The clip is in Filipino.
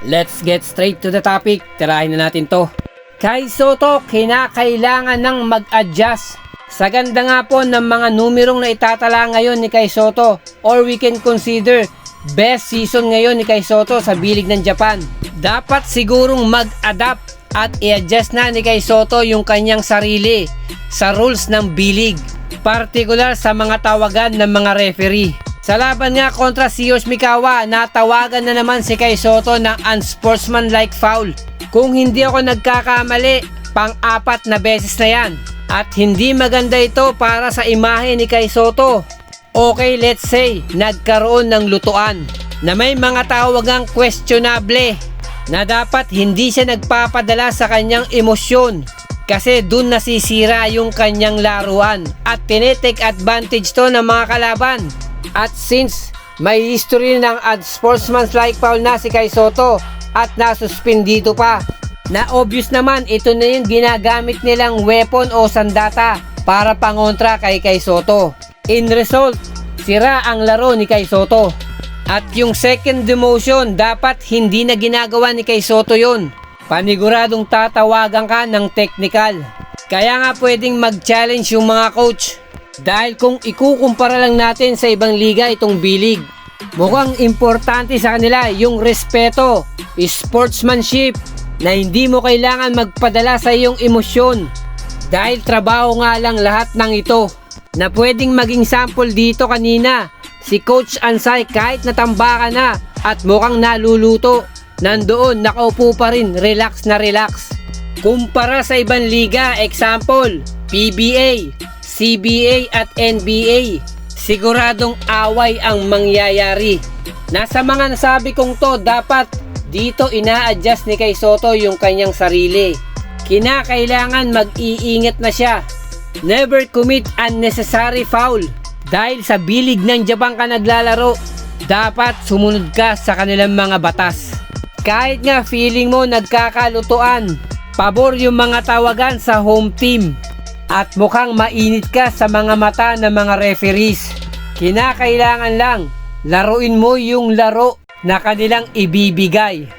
Let's get straight to the topic. Tirahin na natin to. Kai Sotto, kinakailangan ng mag-adjust. Sa ganda nga po ng mga numerong na itatala ngayon ni Kai Sotto, or we can consider best season ngayon ni Kai Sotto sa bilig ng Japan. Dapat sigurong mag-adapt at i-adjust na ni Kai Sotto yung kanyang sarili sa rules ng bilig, partikular sa mga tawagan ng mga referee. Sa laban nga kontra si Yoshimikawa, natawagan na naman si Kai Sotto ng unsportsmanlike foul. Kung hindi ako nagkakamali, pang-apat na beses na yan. At hindi maganda ito para sa imahe ni Kai Sotto. Okay, let's say, nagkaroon ng lutuan na may mga tawagang questionable na dapat hindi siya nagpapadala sa kanyang emosyon kasi dun nasisira yung kanyang laruan at tinitake advantage to ng mga kalaban. At since may history ng unsportsmanlike foul na si Kai Sotto at nasuspindido pa, na obvious naman ito na yung ginagamit nilang weapon o sandata para pangontra kay Kai Sotto. In result, sira ang laro ni Kai Sotto. At yung second demotion, dapat hindi na ginagawa ni Kai Sotto yun. Paniguradong tatawagan ka ng technical. Kaya nga pwedeng mag-challenge yung mga coach. Dahil kung ikukumpara lang natin sa ibang liga itong bilig, mukhang importante sa kanila yung respeto, sportsmanship, na hindi mo kailangan magpadala sa iyong emosyon. Dahil trabaho nga lang lahat ng ito. Na pwedeng maging sample dito kanina, si Coach Ansay kahit natambakan na at mukhang naluluto, nandoon nakaupo pa rin, relax na relax. Kumpara sa ibang liga, example, PBA, CBA at NBA, siguradong away ang mangyayari. Nasa mga nasabi kong to, dapat dito ina-adjust ni Kai Sotto yung kanyang sarili. Kinakailangan mag-iingat na siya. Never commit unnecessary foul. Dahil sa bilig ng Japan ka naglalaro, dapat sumunod ka sa kanilang mga batas. Kahit nga feeling mo nagkakalutuan, pabor yung mga tawagan sa home team. At mukhang mainit ka sa mga mata ng mga referees. Kinakailangan lang laruin mo yung laro na kanilang ibibigay.